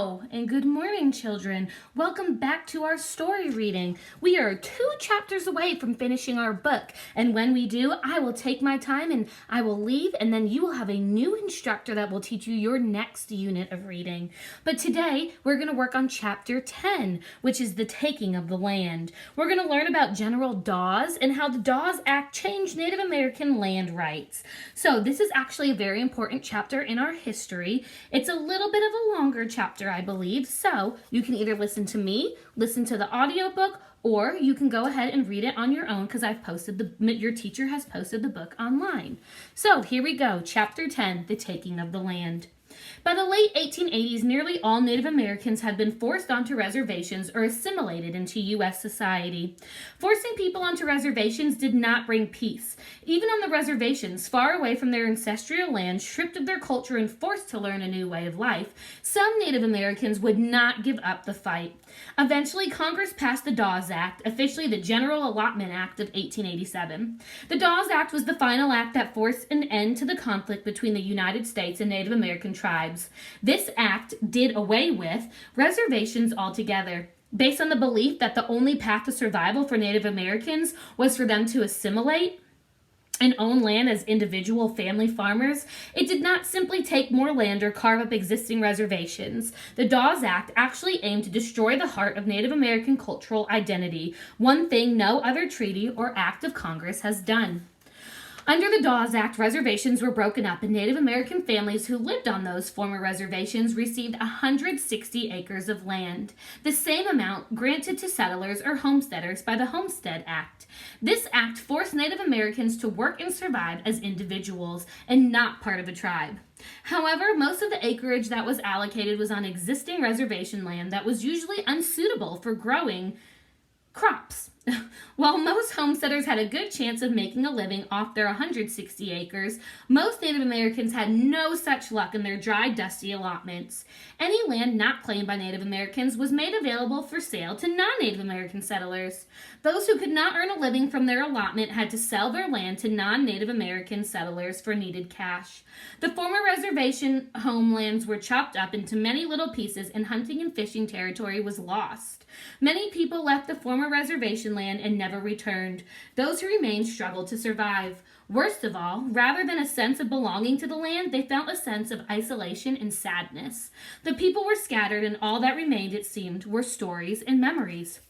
Hello and good morning, children. Welcome back to our story reading. We are 2 chapters away from finishing our book, and when we do, I will take my time and I will leave, and then you will have a new instructor that will teach you your next unit of reading. But today, we're going to work on chapter 10, which is the taking of the land. We're going to learn about General Dawes and how the Dawes Act changed Native American land rights. So this is actually a very important chapter in our history. It's a little bit of a longer chapter, I believe, so you can either listen to me, listen to the audiobook, or you can go ahead and read it on your own because your teacher has posted the book online. So here we go, chapter 10, the taking of the land. By the late 1880s, nearly all Native Americans had been forced onto reservations or assimilated into U.S. society. Forcing people onto reservations did not bring peace. Even on the reservations, far away from their ancestral land, stripped of their culture and forced to learn a new way of life, some Native Americans would not give up the fight. Eventually, Congress passed the Dawes Act, officially the General Allotment Act of 1887. The Dawes Act was the final act that forced an end to the conflict between the United States and Native American tribes. This act did away with reservations altogether. Based on the belief that the only path to survival for Native Americans was for them to assimilate and own land as individual family farmers, it did not simply take more land or carve up existing reservations. The Dawes Act actually aimed to destroy the heart of Native American cultural identity, one thing no other treaty or act of Congress has done. Under the Dawes Act, reservations were broken up, and Native American families who lived on those former reservations received 160 acres of land, the same amount granted to settlers or homesteaders by the Homestead Act. This act forced Native Americans to work and survive as individuals and not part of a tribe. However, most of the acreage that was allocated was on existing reservation land that was usually unsuitable for growing crops. While most homesteaders had a good chance of making a living off their 160 acres, most Native Americans had no such luck in their dry, dusty allotments. Any land not claimed by Native Americans was made available for sale to non-Native American settlers. Those who could not earn a living from their allotment had to sell their land to non-Native American settlers for needed cash. The former reservation homelands were chopped up into many little pieces, and hunting and fishing territory was lost. Many people left the former reservation land and never returned. Those who remained struggled to survive. Worst of all, rather than a sense of belonging to the land, they felt a sense of isolation and sadness. The people were scattered, and all that remained, it seemed, were stories and memories.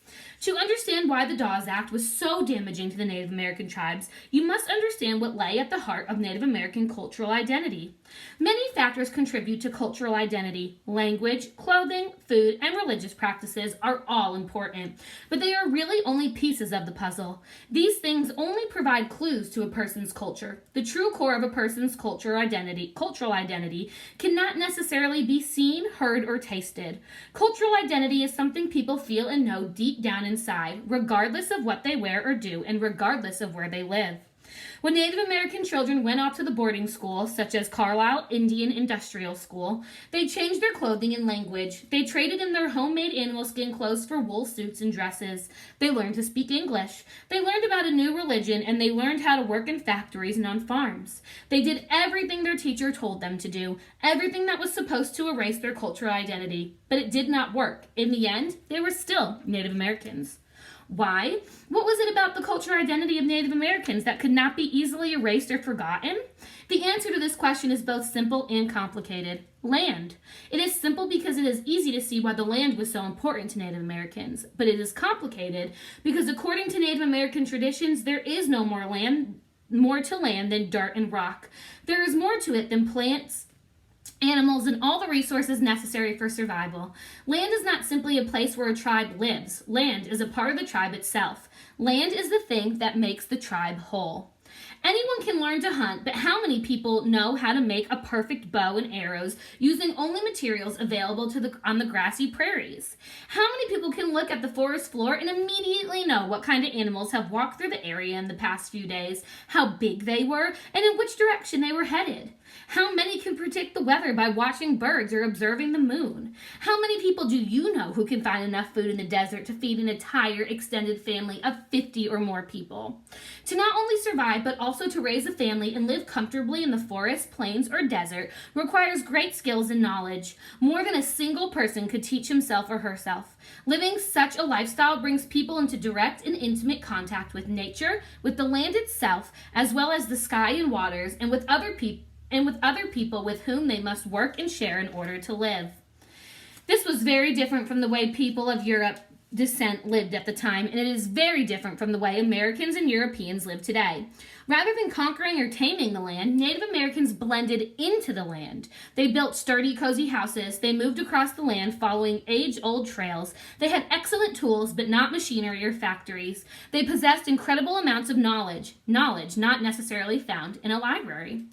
To understand why the Dawes Act was so damaging to the Native American tribes, you must understand what lay at the heart of Native American cultural identity. Many factors contribute to cultural identity. Language, clothing, food, and religious practices are all important, but they are really only pieces of the puzzle. These things only provide clues to a person's culture. The true core of a person's cultural identity cannot necessarily be seen, heard, or tasted. Cultural identity is something people feel and know deep down inside, regardless of what they wear or do, and regardless of where they live. When Native American children went off to the boarding school, such as Carlisle Indian Industrial School, they changed their clothing and language. They traded in their homemade animal skin clothes for wool suits and dresses. They learned to speak English. They learned about a new religion, and they learned how to work in factories and on farms. They did everything their teacher told them to do, everything that was supposed to erase their cultural identity. But it did not work. In the end, they were still Native Americans. Why? What was it about the cultural identity of Native Americans that could not be easily erased or forgotten? The answer to this question is both simple and complicated. Land. It is simple because it is easy to see why the land was so important to Native Americans, but it is complicated because according to Native American traditions, there is no more to land than dirt and rock. There is more to it than plants, animals, and all the resources necessary for survival. Land is not simply a place where a tribe lives. Land is a part of the tribe itself. Land is the thing that makes the tribe whole. Anyone can learn to hunt, but how many people know how to make a perfect bow and arrows using only materials available on the grassy prairies? How many people can look at the forest floor and immediately know what kind of animals have walked through the area in the past few days, how big they were, and in which direction they were headed? How many can predict the weather by watching birds or observing the moon? How many people do you know who can find enough food in the desert to feed an entire extended family of 50 or more people? To not only survive, but also to raise a family and live comfortably in the forest, plains, or desert requires great skills and knowledge. More than a single person could teach himself or herself. Living such a lifestyle brings people into direct and intimate contact with nature, with the land itself, as well as the sky and waters, and with other people with whom they must work and share in order to live. This was very different from the way people of Europe descent lived at the time, and it is very different from the way Americans and Europeans live today. Rather than conquering or taming the land, Native Americans blended into the land. They built sturdy, cozy houses. They moved across the land following age-old trails. They had excellent tools, but not machinery or factories. They possessed incredible amounts of knowledge not necessarily found in a library.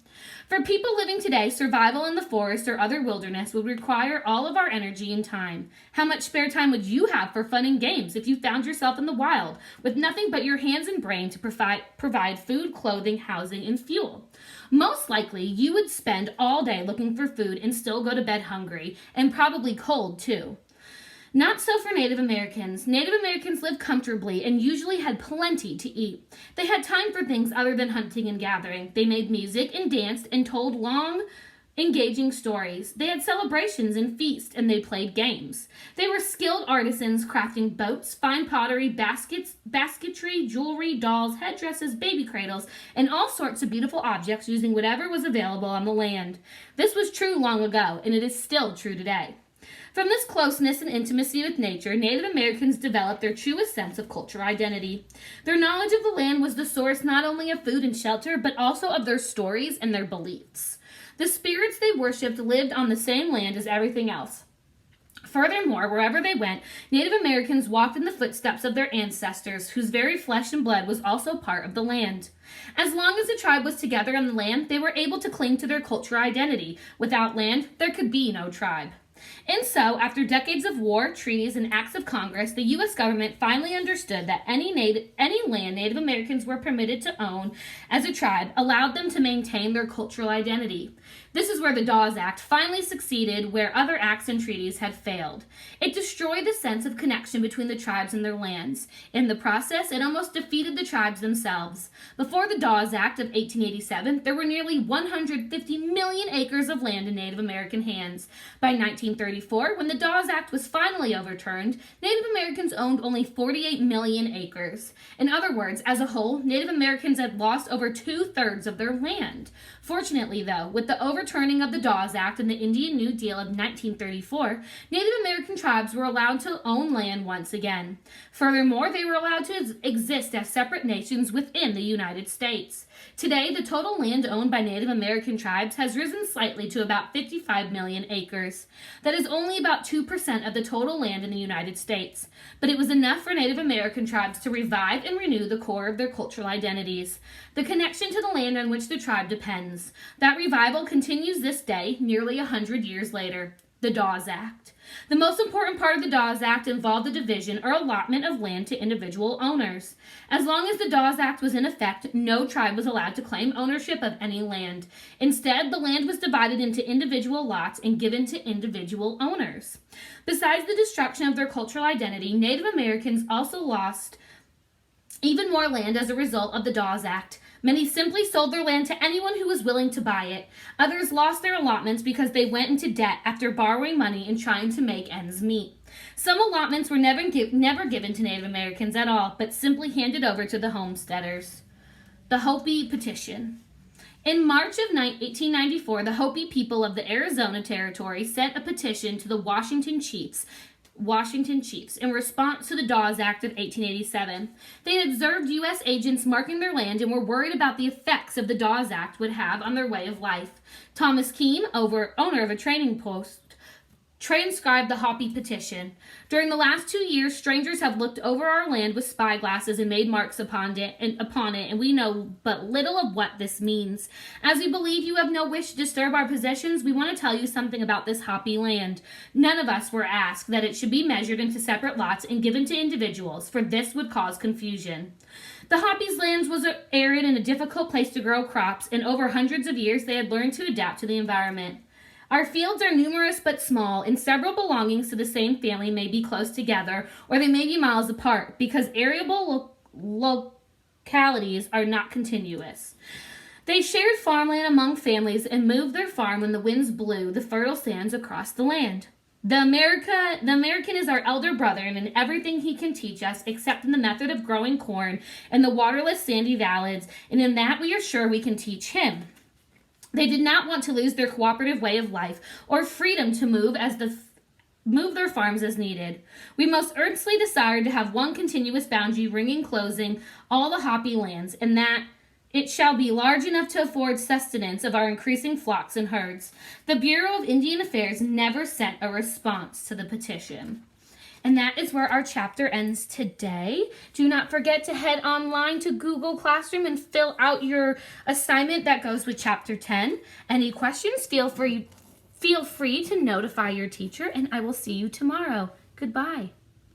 For people living today, survival in the forest or other wilderness would require all of our energy and time. How much spare time would you have for fun and games if you found yourself in the wild, with nothing but your hands and brain to provide food, clothing, housing, and fuel? Most likely, you would spend all day looking for food and still go to bed hungry, and probably cold too. Not so for Native Americans. Native Americans lived comfortably and usually had plenty to eat. They had time for things other than hunting and gathering. They made music and danced and told long, engaging stories. They had celebrations and feasts, and they played games. They were skilled artisans crafting boats, fine pottery, basketry, jewelry, dolls, headdresses, baby cradles, and all sorts of beautiful objects using whatever was available on the land. This was true long ago, and it is still true today. From this closeness and intimacy with nature, Native Americans developed their truest sense of cultural identity. Their knowledge of the land was the source not only of food and shelter, but also of their stories and their beliefs. The spirits they worshipped lived on the same land as everything else. Furthermore, wherever they went, Native Americans walked in the footsteps of their ancestors, whose very flesh and blood was also part of the land. As long as the tribe was together on the land, they were able to cling to their cultural identity. Without land, there could be no tribe. And so, after decades of war, treaties, and acts of Congress, the U.S. government finally understood that any land Native Americans were permitted to own as a tribe allowed them to maintain their cultural identity. This is where the Dawes Act finally succeeded where other acts and treaties had failed. It destroyed the sense of connection between the tribes and their lands. In the process, it almost defeated the tribes themselves. Before the Dawes Act of 1887, there were nearly 150 million acres of land in Native American hands. By 1934, when the Dawes Act was finally overturned, Native Americans owned only 48 million acres. In other words, as a whole, Native Americans had lost over 2/3 of their land. Fortunately, though, with the overturning of the Dawes Act and the Indian New Deal of 1934, Native American tribes were allowed to own land once again. Furthermore, they were allowed to exist as separate nations within the United States. Today, the total land owned by Native American tribes has risen slightly to about 55 million acres. That is only about 2% of the total land in the United States. But it was enough for Native American tribes to revive and renew the core of their cultural identities, the connection to the land on which the tribe depends. That revival continues this day, nearly 100 years later. The Dawes Act. The most important part of the Dawes Act involved the division or allotment of land to individual owners. As long as the Dawes Act was in effect, no tribe was allowed to claim ownership of any land. Instead, the land was divided into individual lots and given to individual owners. Besides the destruction of their cultural identity, Native Americans also lost even more land as a result of the Dawes Act. Many simply sold their land to anyone who was willing to buy it. Others lost their allotments because they went into debt after borrowing money and trying to make ends meet. Some allotments were never given to Native Americans at all, but simply handed over to the homesteaders. The Hopi Petition. In March of 1894, the Hopi people of the Arizona Territory sent a petition to the Washington Chiefs in response to the Dawes Act of 1887. They had observed U.S. agents marking their land and were worried about the effects of the Dawes Act would have on their way of life. Thomas Keene, owner of a trading post, transcribed the Hopi Petition. During the last 2 years, strangers have looked over our land with spyglasses and made marks upon it, and we know but little of what this means. As we believe you have no wish to disturb our possessions, we want to tell you something about this Hopi land. None of us were asked that it should be measured into separate lots and given to individuals, for this would cause confusion. The Hopis' lands was arid and a difficult place to grow crops, and over hundreds of years they had learned to adapt to the environment. Our fields are numerous but small, and several belongings to the same family may be close together, or they may be miles apart, because arable localities are not continuous. They shared farmland among families and moved their farm when the winds blew the fertile sands across the land. The American is our elder brother, and in everything he can teach us, except in the method of growing corn and the waterless sandy valleys, and in that we are sure we can teach him. They did not want to lose their cooperative way of life or freedom to move their farms as needed. We most earnestly desired to have one continuous boundary ring enclosing all the Hopi lands, and that it shall be large enough to afford sustenance of our increasing flocks and herds. The Bureau of Indian Affairs never sent a response to the petition. And that is where our chapter ends today. Do not forget to head online to Google Classroom and fill out your assignment that goes with chapter 10. Any questions, feel free to notify your teacher, and I will see you tomorrow. Goodbye.